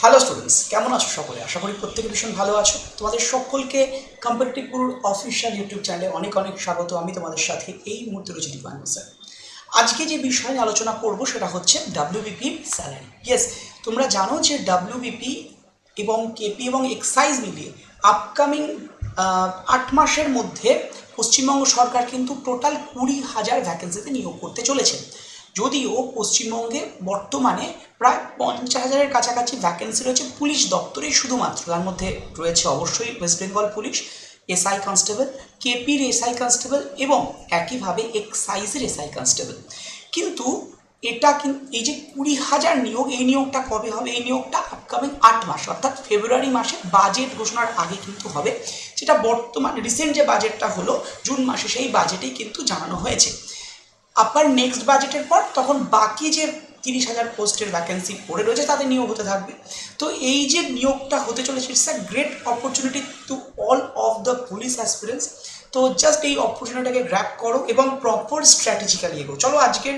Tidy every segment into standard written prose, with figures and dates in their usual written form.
Hello students, কেমন আছো সকলে? আশা করি প্রত্যেকে ভীষণ ভালো আছো। তোমাদের সকলকে কম্পিটিটিভ গুরুর অফিসিয়াল ইউটিউব চ্যানেলে অনেক অনেক স্বাগত। আমি তোমাদের সাথে এই মুহূর্তে রয়েছি দীপায়ন স্যার। আজকে যে বিষয় নিয়ে আলোচনা করব সেটা হচ্ছে ডাব্লিউবিপি স্যালারি। ইয়েস, তোমরা জানো যে ডাব্লিউবিপি এবং কেপি এবং এক্সাইজ মিলিয়ে আপকামিং 8 মাসের মধ্যে পশ্চিমবঙ্গ সরকার কিন্তু টোটাল 20,000 ভ্যাকেন্সিতে নিয়োগ করতে চলেছে। যদিও পশ্চিমবঙ্গে বর্তমানে প্রায় 50,000-এর কাছাকাছি ভ্যাকেন্সি রয়েছে পুলিশ দপ্তরে শুধুমাত্র। তার মধ্যে রয়েছে অবশ্যই West Bengal police SI constable, কেপির এসআই কনস্টেবল এবং একইভাবে এক্সাইজের এসআই কনস্টেবল। কিন্তু এই যে 20,000 নিয়োগ, এই নিয়োগটা কবে হবে? এই নিয়োগটা আপকামিং 8 মাস অর্থাৎ ফেব্রুয়ারি মাসে বাজেট ঘোষণার আগে কিন্তু হবে। যেটা বর্তমানে রিসেন্ট যে বাজেটটা হলো জুন মাসে, সেই বাজেটেই কিন্তু জানানো হয়েছে। আবার নেক্সট বাজেটের পর তখন বাকি যে 30,000 পোস্টের ভ্যাকেন্সি পড়ে রয়েছে তাদের নিয়োগ হতে থাকবে। তো এই যে নিয়োগটা হতে চলেছে, it's a great opportunity to all of the police aspirants. তো জাস্ট এই অপরচুনিটিটাকে গ্র্যাব করো এবং প্রপার স্ট্র্যাটেজিক্যালি এগো। চলো আজকের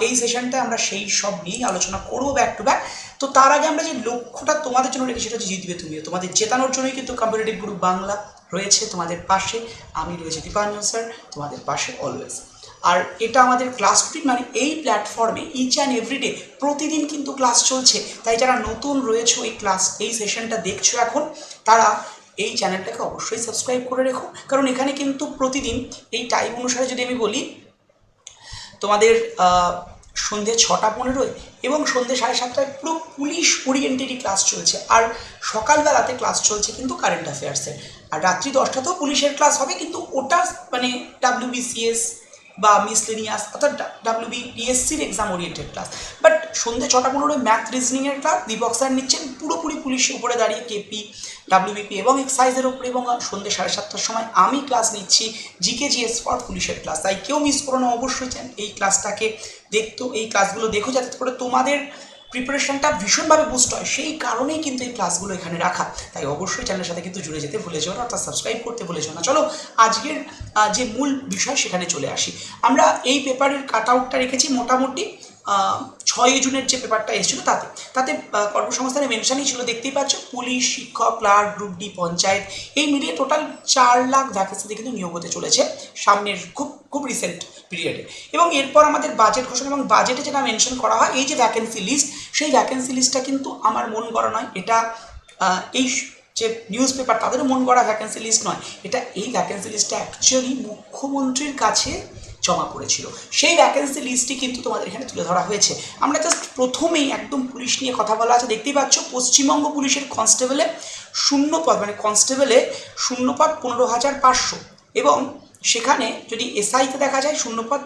এই সেশনটায় আমরা সেই সব নিয়েই আলোচনা করবো ব্যাক টু ব্যাক। তো তার আগে আমরা যে লক্ষ্যটা তোমাদের জন্য রেখে সেটা হচ্ছে জিতবে তুমিও। তোমাদের জেতানোর জন্যই কিন্তু কম্পিটিটিভ গ্রুপ বাংলা রয়েছে তোমাদের পাশে। আমি রয়েছি দীপাঞ্জন স্যার তোমাদের পাশে অলওয়েজ। আর এটা আমাদের ক্লাস রুটিন, মানে এই প্ল্যাটফর্মে ইচ অ্যান্ড এভরিডে প্রতিদিন কিন্তু ক্লাস চলছে। তাই যারা নতুন রয়েছে এই সেশনটা দেখছো এখন, তারা এই চ্যানেলটাকে অবশ্যই সাবস্ক্রাইব করে রেখো। কারণ এখানে কিন্তু প্রতিদিন এই টাইম অনুসারে যদি আমি বলি, তোমাদের সন্ধ্যে 6:15 এবং সন্ধ্যে 7:30 পুরো পুলিশ ওরিয়েন্টেডই ক্লাস চলছে। আর সকালবেলাতে ক্লাস চলছে কিন্তু কারেন্ট অ্যাফেয়ার্সের। আর রাত্রি 10টাতেও পুলিশের ক্লাস হবে, কিন্তু ওটা মানে ডাব্লিউবিসিএস বা মিসলেনিয়াস অর্থাৎ ডাব্লিউবিপিএসসির এক্সাম ওরিয়েন্টেড ক্লাস। বাট সন্ধ্যে 6:15 ম্যাথ রিজনিংয়ের ক্লাস দীপক স্যার নিচ্ছেন পুরোপুরি পুলিশের উপরে দাঁড়িয়ে, কেপি, ডাব্লিউবিপি এবং এক্সাইজের উপরে। এবং সন্ধ্যে 7:30টার সময় আমি ক্লাস নিচ্ছি জিকেজিএস ফর পুলিশের ক্লাস। তাই কেউ মিস করো না, অবশ্যই এই ক্লাসটাকে এই ক্লাসগুলো দেখো, যাতে করে তোমাদের প্রিপারেশনটা ভীষণভাবে বুস্ট হয়। সেই কারণেই কিন্তু এই ক্লাসগুলো এখানে রাখা। তাই অবশ্যই চ্যানেলের সাথে কিন্তু জুড়ে যেতে ভুলে যাও না, অর্থাৎ সাবস্ক্রাইব করতে ভুলে যাও না। চলো আজকের যে মূল বিষয় সেখানে চলে আসি। আমরা এই পেপারের কাট আউটটা রেখেছি মোটামুটি 6 জুনের যে পেপারটা এসেছিলো তাতে কর্মসংস্থানে মেনশনই ছিল, দেখতেই পাচ্ছ, পুলিশ, শিক্ষক, ক্লার্ক, গ্রুপ ডি, পঞ্চায়েত, এই মিলিয়ে টোটাল 4 লাখ ভ্যাকেন্সিতে কিন্তু নিয়োগ হতে চলেছে সামনের খুব রিসেন্ট পিরিয়ডে। এবং এরপর আমাদের বাজেট ঘোষণা, এবং বাজেটে যেটা মেনশন করা হয় এই যে ভ্যাকেন্সি লিস্ট, সেই ভ্যাকেন্সি লিস্টটা কিন্তু আমার মন গড়া নয়। এটা এই যে নিউজ পেপার তাদেরও মন গড়া ভ্যাকেন্সি লিস্ট নয়। এই ভ্যাকেন্সি লিস্টটা অ্যাকচুয়ালি মুখ্যমন্ত্রীর কাছে জমা পড়েছিল। সেই ভ্যাকেন্সি লিস্টটি কিন্তু তোমাদের এখানে তুলে ধরা হয়েছে। আমরা জাস্ট প্রথমেই একদম পুলিশ নিয়ে কথা বলা আছে। দেখতেই পাচ্ছ পশ্চিমবঙ্গ পুলিশের কনস্টেবলে শূন্যপদ, মানে কনস্টেবলে শূন্যপদ 15,500, এবং সেখানে যদি এসআইতে দেখা যায় শূন্যপদ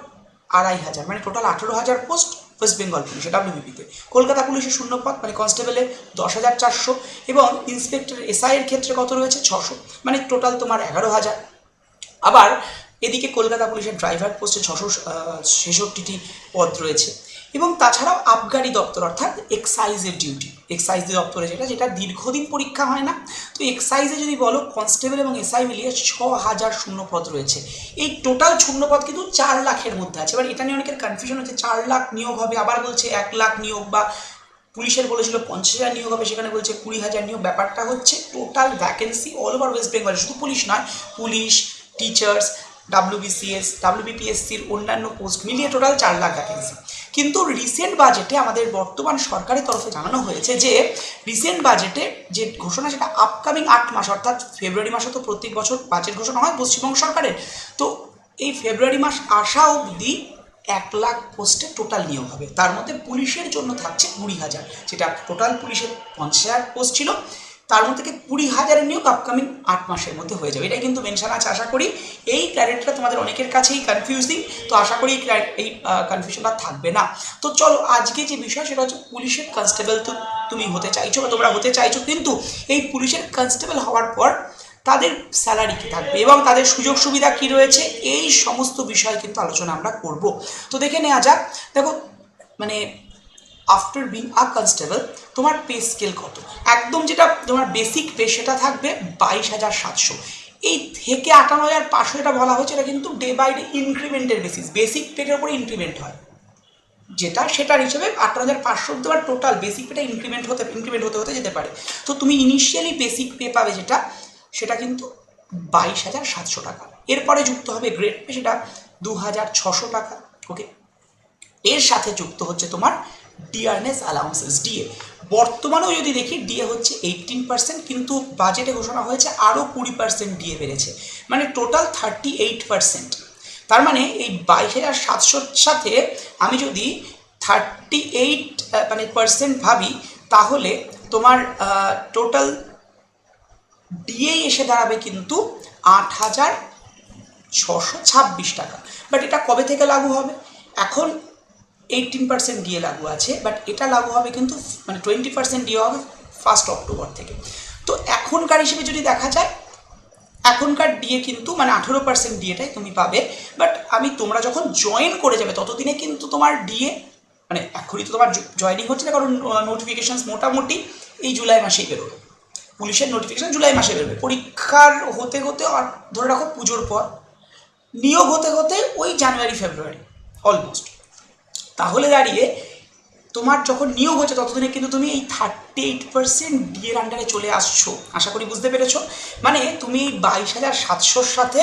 2,500, মানে টোটাল 18,000 পোস্ট ওয়েস্ট বেঙ্গল পুলিশে ডাব্লিউবিপিতে। কলকাতা পুলিশের শূন্যপদ মানে কনস্টেবলে 10,400, এবং ইন্সপেক্টর এসআইয়ের ক্ষেত্রে কত রয়েছে 600, মানে টোটাল তোমার 11,000। আবার এদিকে কলকাতা পুলিশের ড্রাইভার পোস্টে 666টি পদ রয়েছে। এবং তাছাড়াও আবগারি দপ্তর অর্থাৎ এক্সাইজের ডিউটি, এক্সাইজ দপ্তরে যেটা দীর্ঘদিন পরীক্ষা হয় না। তো এক্সাইজে যদি বলো কনস্টেবল এবং এসআই মিলিয়ে 6,000 শূন্যপদ রয়েছে। এই টোটাল শূন্যপদ কিন্তু 4 লাখের মধ্যে আছে। এবার এটা নিয়ে অনেকের কনফিউশন হচ্ছে, 4 লাখ নিয়োগ হবে, আবার বলছে 1 লাখ নিয়োগ, বা পুলিশের বলেছিল 50,000 নিয়োগ হবে, সেখানে বলছে 20,000 নিয়োগ। ব্যাপারটা হচ্ছে total vacancy all over West Bengal, শুধু পুলিশ নয়, পুলিশ, টিচার্স, ডাব্লিউবিসিএস, ডাব্লিউবিপিএসসির অন্যান্য পোস্ট মিলিয়ে টোটাল 4 লাখ ভ্যাকেন্সি। কিন্তু রিসেন্ট বাজেটে আমাদের বর্তমান সরকারের তরফে জানানো হয়েছে যে রিসেন্ট বাজেটে যে ঘোষণা সেটা আপকামিং 8 মাস অর্থাৎ ফেব্রুয়ারি মাসে তো প্রত্যেক বছর বাজেট ঘোষণা হয় পশ্চিমবঙ্গ সরকারের। তো এই ফেব্রুয়ারি মাস আসা অবধি 1 লাখ পোস্টে টোটাল নিয়োগ হবে। তার মধ্যে পুলিশের জন্য থাকছে 20,000, যেটা টোটাল পুলিশের 50,000 পোস্ট ছিল, তার মধ্যে থেকে 20,000 নিয়োগ আপকামিং 8 মাসের মধ্যে হয়ে যাবে। এটাই কিন্তু মেনশন আছে। আশা করি এই ক্ল্যারিটিটা তোমাদের অনেকের কাছেই কনফিউজিং, তো আশা করি এই কনফিউশনটা থাকবে না। তো চলো আজকে যে বিষয় সেটা হচ্ছে পুলিশের কনস্টেবল। তো তুমি হতে চাইছো বা তোমরা হতে চাইছো, কিন্তু এই পুলিশের কনস্টেবল হওয়ার পর তাদের স্যালারি কী থাকবে এবং তাদের সুযোগ সুবিধা কী রয়েছে, এই সমস্ত বিষয় কিন্তু আলোচনা আমরা করব। তো দেখে নেওয়া যাক। দেখো, মানে আফটার বিং আ কনস্টেবল তোমার পে স্কেল কত, একদম যেটা তোমার বেসিক পে সেটা থাকবে 22,700। এই থেকে 58,500 যেটা বলা হয়েছে, এটা কিন্তু ডে বাই ডে ইনক্রিমেন্টের বেসিস, বেসিক পের উপরে ইনক্রিমেন্ট হয়। যেটা সেটার হিসেবে 18,500 অব্দি তোমার টোটাল বেসিক পেটা ইনক্রিমেন্ট হতে যেতে পারে। তো তুমি ইনিশিয়ালি বেসিক পে পাবে যেটা, সেটা কিন্তু 22,700 টাকা। এরপরে যুক্ত হবে গ্রেড পে, সেটা 2,600 টাকা। ওকে, এর সাথে যুক্ত হচ্ছে তোমার ডিয়ারনেস অ্যালাউন্সেস, ডিএ। বর্তমানেও যদি দেখি ডিএ হচ্ছে 18%, কিন্তু বাজেটে ঘোষণা হয়েছে আরও 20% ডিএ বেড়েছে, মানে টোটাল 38%। তার মানে এই 22,700 সাথে আমি যদি 38 মানে পার্সেন্ট ভাবি, তাহলে তোমার টোটাল ডিএ এসে দাঁড়াবে কিন্তু 8,626 টাকা। বাট এটা কবে থেকে লাগু হবে? এখন 18% ডিএ লাগু আছে, বাট এটা লাগু হবে কিন্তু মানে 20% ডিএ হবে 1 অক্টোবর থেকে। তো এখনকার হিসেবে যদি দেখা যায়, এখনকার ডিএ কিন্তু মানে 18% ডিএটাই তুমি পাবে। বাট তোমরা যখন জয়েন করে যাবে ততদিনে কিন্তু তোমার ডিএ মানে এখনই তো তোমার জয়েনিং হচ্ছে না, কারণ নোটিফিকেশানস মোটামুটি এই জুলাই মাসেই বেরোবে। পুলিশের নোটিফিকেশান জুলাই মাসে বেরোবে, পরীক্ষার হতে হতে ধরে রাখো পুজোর পর, নিয়োগ হতে হতে ওই জানুয়ারি ফেব্রুয়ারি অলমোস্ট। তাহলে দাঁড়িয়ে তোমার যখন নিয়োগ হচ্ছে ততদিনে কিন্তু তুমি এই 38% ডিএর আন্ডারে চলে আসছো। আশা করি বুঝতে পেরেছো। মানে তুমি 22,700 সাথে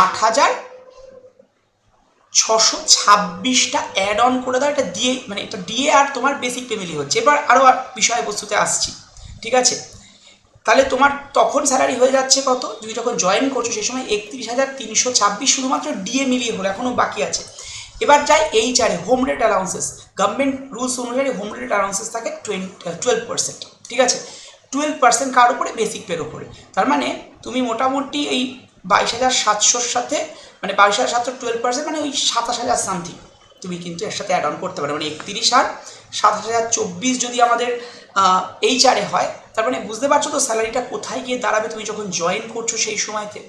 8,626টা অ্যাড অন করে দাও। এটা ডিএ মানে এটা ডিএ আর তোমার বেসিক পে মিলিয়ে হচ্ছে। এবার আরও বিষয়বস্তুতে আসছি, ঠিক আছে? তাহলে তোমার তখন স্যালারি হয়ে যাচ্ছে কত? তুমি যখন জয়েন করছো সেই সময় 31,326 শুধুমাত্র ডিএ মিলিয়ে হলো, এখনও বাকি আছে। এবার যাই এইচআরে, home rate allowances. Government rules অনুযায়ী হোম রেট অ্যালাউন্সেস থাকে 12%, ঠিক আছে? 12% কার উপরে? বেসিক পের উপরে। তার মানে তুমি মোটামুটি এই 22,700 সাথে মানে 22,700 12% মানে ওই 27,000 সামথিং তুমি কিন্তু এর সাথে অ্যাড অন করতে পারো। মানে 31 আর 7,024 যদি আমাদের এইচআরে হয়, তার মানে বুঝতে পারছো তো স্যালারিটা কোথায় গিয়ে দাঁড়াবে তুমি যখন জয়েন করছো সেই সময়তে।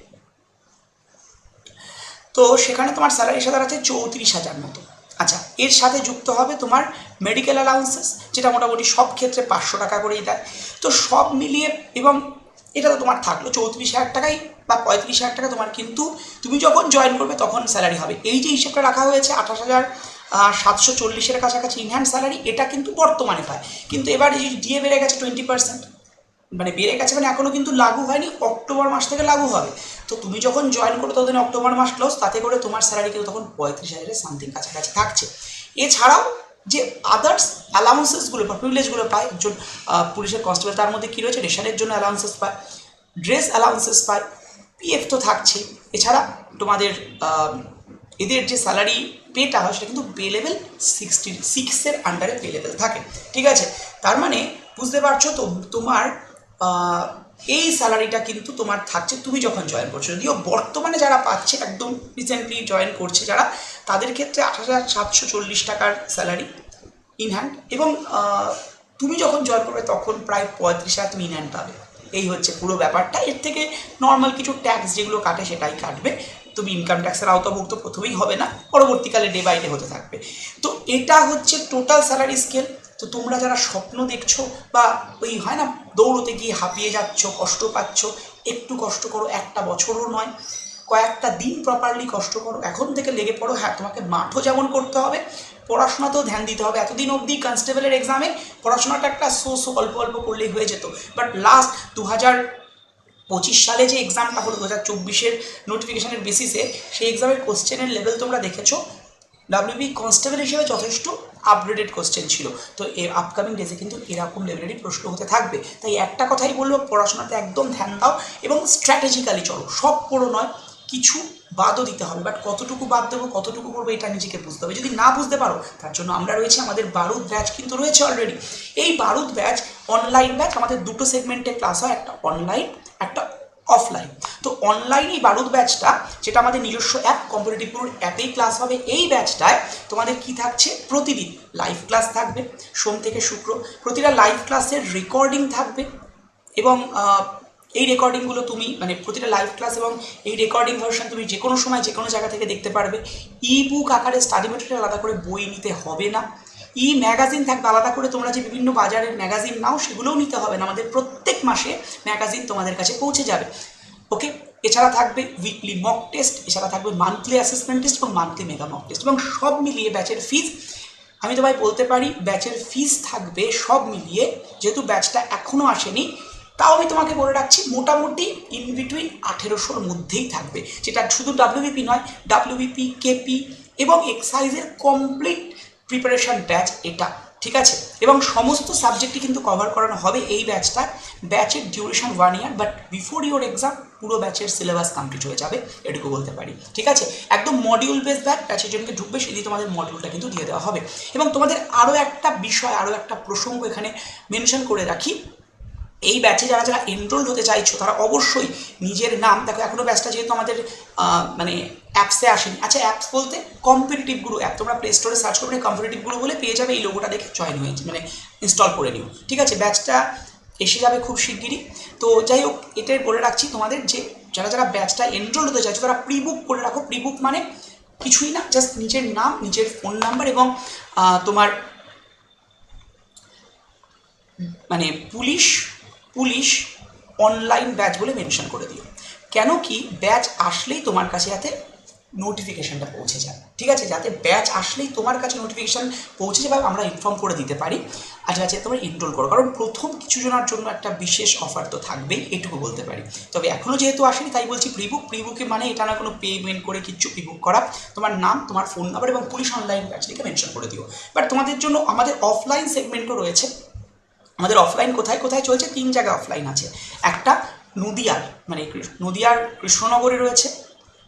তো সেখানে তোমার স্যালারি এসে দাঁড়াচ্ছে 34,000 মতো। আচ্ছা, এর সাথে যুক্ত হবে তোমার মেডিকেল অ্যালাউন্সেস, যেটা মোটামুটি সব ক্ষেত্রে 500 টাকা করেই দেয়। তো সব মিলিয়ে, এবং এটা তো তোমার থাকলো 34,000 টাকাই বা 35,000 টাকা তোমার কিন্তু তুমি যখন জয়েন করবে তখন স্যালারি হবে। এই যে হিসেবটা রাখা হয়েছে 28,740-এর কাছাকাছি ইনহ্যান্ড স্যালারি, এটা কিন্তু বর্তমানে পায়। কিন্তু এবার এই ডিএ বেড়ে গেছে 20%, মানে বেড়ে গেছে, মানে এখনও কিন্তু লাগু হয়নি, অক্টোবর মাস থেকে লাগু হবে। তো তুমি যখন জয়েন করো ততদিন অক্টোবর মাস ক্লোজ, তাতে করে তোমার স্যালারি কিন্তু তখন 35,000-এর সামথিং কাছাকাছি থাকছে। এছাড়াও যে আদার্স অ্যালাউন্সেসগুলো বা প্রিভিলেজগুলো পায় একজন পুলিশের কনস্টেবল, তার মধ্যে কী রয়েছে? রেশনের জন্য অ্যালাউন্সেস পায়, ড্রেস অ্যালাউন্সেস পায়, পিএফ তো থাকছে। এছাড়া তোমাদের এদের যে স্যালারি পেটা হয় সেটা কিন্তু পে লেভেল 66-এর আন্ডারে পে লেভেল থাকে, ঠিক আছে? তার মানে বুঝতে পারছো তো তোমার এই স্যালারিটা কিন্তু তোমার থাকছে তুমি যখন জয়েন করছো। যদিও বর্তমানে যারা পাচ্ছে একদম রিসেন্টলি জয়েন করছে যারা, তাদের ক্ষেত্রে 8,740 টাকার স্যালারি ইন হ্যান্ড, এবং তুমি যখন জয়েন করবে তখন প্রায় 35,000 তুমি ইন হ্যান্ড পাবে। এই হচ্ছে পুরো ব্যাপারটা। এর থেকে নর্মাল কিছু ট্যাক্স যেগুলো কাটে সেটাই কাটবে। তুমি ইনকাম ট্যাক্সের আওতাভুক্ত প্রথমেই হবে না, পরবর্তীকালে ডে বাই ডে হতে থাকবে। তো এটা হচ্ছে টোটাল স্যালারি স্কেল। তো তোমরা যারা স্বপ্ন দেখছো বা ওই হয় না দৌড়তে গিয়ে হাঁপিয়ে যাচ্ছ, কষ্ট পাচ্ছ, একটু কষ্ট করো, একটা বছরও নয়, কয়েকটা দিন প্রপারলি কষ্ট করো, এখন থেকে লেগে পড়ো। হ্যাঁ, তোমাকে মাঠও যেমন করতে হবে, পড়াশোনাতেও ধ্যান দিতে হবে। এতদিন অবধি কনস্টেবলের এক্সামে পড়াশোনাটা একটা অল্প অল্প করলেই হয়ে যেত, বাট লাস্ট 2025 সালে যে এক্সামটা হলো 2024-এর নোটিফিকেশানের বেসিসে, সেই এক্সামের কোশ্চেনের লেভেল তোমরা দেখেছো। ডাব্লিউবি কনস্টেবল হিসেবে যথেষ্ট আপগ্রেডেড কোশ্চেন ছিল। তো এর আপকামিং ডেজে কিন্তু এরকম লেভেলেরই প্রশ্ন হতে থাকবে। তাই একটা কথাই বলবো, পড়াশোনাতে একদম ধ্যান দাও এবং স্ট্র্যাটেজিক্যালি চলো। সব পড়ো নয়, কিছু বাদও দিতে হবে, বাট কতটুকু বাদ দেবো, কতটুকু করবো, এটা নিজেকে বুঝতে হবে। যদি না বুঝতে পারো, তার জন্য আমরা রয়েছে, আমাদের বারুদ ব্যাচ কিন্তু রয়েছে অলরেডি। এই বারুদ ব্যাচ অনলাইন ব্যাচ, আমাদের দুটো সেগমেন্টে ক্লাস হয়, একটা অনলাইন, একটা অফলাইন। তো অনলাইন এই বারুদ ব্যাচটা, যেটা আমাদের নিজস্ব অ্যাপ কম্পিটিটিভ গুরুর অ্যাপেই ক্লাস হবে, এই ব্যাচটায় তোমাদের কি থাকছে? প্রতিদিন লাইভ ক্লাস থাকবে, সোম থেকে শুক্র। প্রতিটা লাইভ ক্লাসের রেকর্ডিং থাকবে, এবং এই রেকর্ডিংগুলো তুমি মানে প্রতিটা লাইভ ক্লাস এবং এই রেকর্ডিং ভার্সন তুমি যে কোনো সময় যে কোনো জায়গা থেকে দেখতে পারবে। ই বুক আকারে স্টাডি মেটেরিয়াল আলাদা করে বই নিতে হবে না। ই ম্যাগাজিন থাকবে আলাদা করে, তোমরা যে বিভিন্ন বাজারের ম্যাগাজিন নাও সেগুলোও নিতে হবে না। আমাদের প্রত্যেক মাসে ম্যাগাজিন তোমাদের কাছে পৌঁছে যাবে। ওকে, এছাড়া থাকবে উইকলি মক টেস্ট, এছাড়া থাকবে মান্থলি অ্যাসেসমেন্ট টেস্ট এবং মান্থলি মেগা মক টেস্ট, এবং সব মিলিয়ে ব্যাচের ফিজ আমি তোমায় বলতে পারি ব্যাচের ফিস থাকবে সব মিলিয়ে, যেহেতু ব্যাচটা এখনও আসেনি, তাও আমি তোমাকে বলে রাখছি মোটামুটি ইন বিটুইন 1800-র মধ্যেই থাকবে, যেটা শুধু ডাব্লিউবিপি নয়, ডাব্লিউবিপি, কেপি এবং এক্সাইজের কমপ্লিট প্রিপারেশান ব্যাচ এটা, ঠিক আছে। এবং সমস্ত সাবজেক্টই কিন্তু কভার করানো হবে এই ব্যাচটা। ব্যাচের duration 1 year, but before your exam পুরো ব্যাচের সিলেবাস কমপ্লিট হয়ে যাবে, এটুকু বলতে পারি, ঠিক আছে। একদম মডিউল বেস ব্যাচ, ব্যাচের জন্য ঢুকবে সেদিন তোমাদের মডিউলটা কিন্তু দিয়ে দেওয়া হবে। এবং তোমাদের আরও একটা বিষয়, আরও একটা প্রসঙ্গ এখানে মেনশন করে রাখি, এই ব্যাচে যারা যারা এনরোল্ড হতে চাইছো তারা অবশ্যই নিজের নাম, দেখো এখনও ব্যাচটা যেহেতু আমাদের মানে অ্যাপসে আসেনি, আচ্ছা অ্যাপস বলতে কম্পিটিটিভ গুরু অ্যাপ, তোমরা প্লে স্টোরে সার্চ করবে কম্পিটিটিভ গুরু বলে পেয়ে যাবে, এই লোগোটা দেখে জয়েন হয়েছে মানে ইনস্টল করে নিও, ঠিক আছে। ব্যাচটা এসে যাবে খুব শিগগিরই। তো যাই হোক, এটাই বলে রাখছি তোমাদের যে যারা যারা ব্যাচটা এনরোল্ড হতে চাইছো তারা প্রি বুক করে রাখো। প্রি বুক মানে কিছুই না, জাস্ট নিজের নাম, নিজের ফোন নাম্বার এবং তোমার মানে পুলিশ অনলাইন ব্যাচ বলে মেনশন করে দিও। কেন কি, ব্যাচ আসলেই তোমার কাছে যাতে নোটিফিকেশানটা পৌঁছে যায়, ঠিক আছে, যাতে ব্যাচ আসলেই তোমার কাছে নোটিফিকেশান পৌঁছে যায় বা আমরা ইনফর্ম করে দিতে পারি আচ্ছা আচ্ছা তোমরা এনরোল করো। কারণ প্রথম কিছু জনের জন্য একটা বিশেষ অফার তো থাকবেই, এটুকু বলতে পারি। তবে এখনও যেহেতু আসেনি তাই বলছি প্রিবুকে মানে এটা না কোনো পেমেন্ট করে কিচ্ছু, প্রিবুক করা, তোমার নাম, তোমার ফোন নাম্বার এবং পুলিশ অনলাইন ব্যাচ লিখে মেনশন করে দিও। বাট তোমাদের জন্য আমাদের অফলাইন সেগমেন্টও রয়েছে। আমাদের অফলাইন কোথায় কোথায় চলছে, 3 জায়গায় অফলাইন আছে। একটা নদিয়ার মানে নদিয়ার কৃষ্ণনগরে রয়েছে,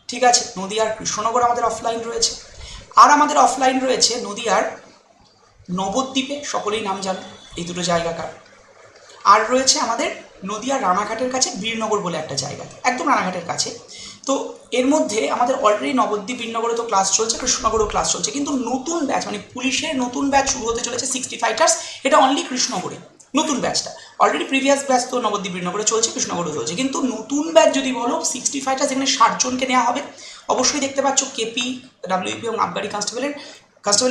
ঠিক আছে, নদিয়ার কৃষ্ণনগর আমাদের অফলাইন রয়েছে। আর আমাদের অফলাইন রয়েছে নদিয়ার নবদ্বীপে, সকলেই নাম জানো এই দুটো জায়গাকার। আর রয়েছে আমাদের নদিয়ার রানাঘাটের কাছে বীরনগর বলে একটা জায়গা, একদম রানাঘাটের কাছে। তো এর মধ্যে আমাদের অলরেডি নবদ্বীপ, বীরনগরে তো ক্লাস চলছে, কৃষ্ণনগরেও ক্লাস চলছে, কিন্তু নতুন ব্যাচ মানে পুলিশের নতুন ব্যাচ শুরু হতে চলেছে 60 ফাইটার্স, এটা অনলি কৃষ্ণনগরে নতুন ব্যাচটা। অলরেডি প্রিভিয়াস ব্যাচ তো নবদ্বীপ, বীরনগরে চলছে, কৃষ্ণনগরেও চলছে, কিন্তু নতুন ব্যাচ যদি বলো 60 ফাইটার্স, এখানে 60 জনকে নেওয়া হবে। অবশ্যই দেখতে পাচ্ছ কেপি, ডাব্লিউপি এবং আবগারি কনস্টেবল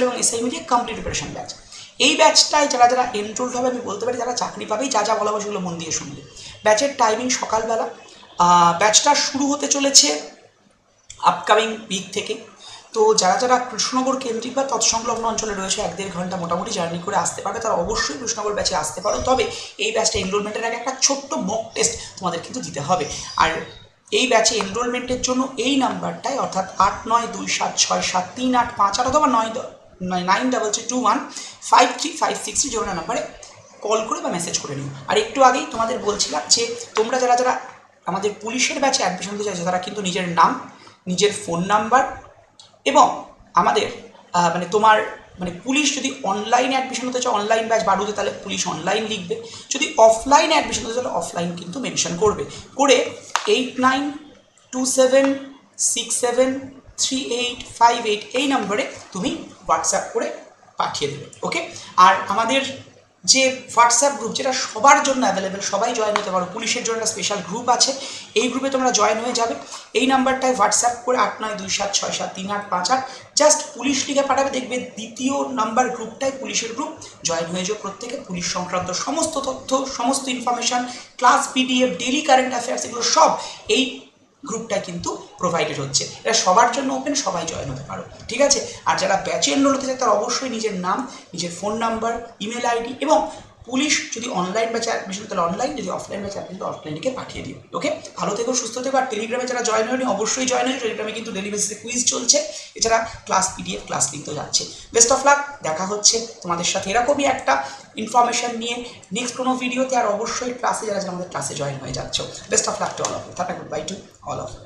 এবং এসআই মিলিয়ে কমপ্লিট প্রিপারেশন ব্যাচ। এই ব্যাচটায় যারা যারা এনরোল্ড হবে আমি বলতে পারি যারা চাকরি পাবেই, যা যা বলা হবে সেগুলো মন দিয়ে শুনবে। ব্যাচের টাইমিং সকালবেলা, ব্যাচটা শুরু হতে চলেছে আপকামিং উইক থেকে। তো যারা যারা কৃষ্ণনগর কেন্দ্রিক বা তৎসংলগ্ন অঞ্চলে রয়েছে 1-1.5 ঘন্টা মোটামুটি জার্নি করে আসতে পারবে, তারা অবশ্যই কৃষ্ণনগর ব্যাচে আসতে পারো। তবে এই ব্যাচটা এনরোলমেন্টের আগে একটা ছোট্ট মক টেস্ট তোমাদের কিন্তু দিতে হবে। আর এই ব্যাচে এনরোলমেন্টের জন্য এই নাম্বারটায় অর্থাৎ 8927673858 অথবা 92215356 জোড়া নাম্বারে কল করে বা মেসেজ করে নিও। আর একটু আগেই তোমাদের বলছিলাম যে তোমরা যারা যারা আমাদের পুলিশের ব্যাচে অ্যাডমিশন নিতে চাইছো তারা কিন্তু নিজের নাম, নিজের ফোন নাম্বার এবং আমাদের মানে তোমার মানে পুলিশ যদি অনলাইনে অ্যাডমিশন হতে চাও অনলাইন ব্যাচ বাড়ুতে তাহলে পুলিশ অনলাইন লিখবে, যদি অফলাইনে অ্যাডমিশন হতে চাও তাহলে অফলাইন কিন্তু মেনশন করবে করে 8927673858 এই নম্বরে তুমি হোয়াটসঅ্যাপ করে পাঠিয়ে দেবে, ওকে। আর আমাদের যে হোয়াটসঅ্যাপ গ্রুপ যেটা সবার জন্য অ্যাভেলেবেল, সবাই জয়েন হতে পারো, পুলিশের জন্য একটা স্পেশাল গ্রুপ আছে, এই গ্রুপে তোমরা জয়েন হয়ে যাবে। এই নাম্বারটায় হোয়াটসঅ্যাপ করে 8927673858 জাস্ট পুলিশ লিখে পাঠাবে, দেখবে দ্বিতীয় নাম্বার গ্রুপটাই পুলিশের গ্রুপ, জয়েন হয়ে যাও প্রত্যেকে। পুলিশ সংক্রান্ত সমস্ত তথ্য, সমস্ত information, class PDF, daily current affairs, এগুলো সব এই গ্রুপটাই কিন্তু প্রোভাইডেড হচ্ছে। এটা সবার জন্য ওপেন, সবাই জয়েন হতে পারো, ঠিক আছে। আর যারা ব্যাচে এনরোল হতে চায় তারা অবশ্যই নিজের নাম, নিজের ফোন নাম্বার, ইমেল আইডি এবং পুলিশ যদি অনলাইন ব্যাচে অ্যাডমিশন তাহলে অনলাইন, যদি অফলাইন ব্যাচে অ্যাডমিশন অফলাইনকে পাঠিয়ে দিও, ওকে। ভালো থেকো, সুস্থ থেকো। আর টেলিগ্রামে যারা জয়েন হয়নি অবশ্যই জয়েন হয়েছে, টেলিগ্রামে কিন্তু ডেলি বেসিসে কুইজ চলছে, এছাড়া ক্লাস পিডিএফ, ক্লাস লিঙ্ক তো যাচ্ছে। বেস্ট অফ লাক, দেখা হচ্ছে তোমাদের সাথে এরকমই একটা ইনফরমেশন নিয়ে নেক্সট কোনো ভিডিওতে। আর অবশ্যই ক্লাসে যারা আমাদের ক্লাসে জয়েন হয়ে যাচ্ছ, best of luck to all of you. Tata, goodbye to all of you.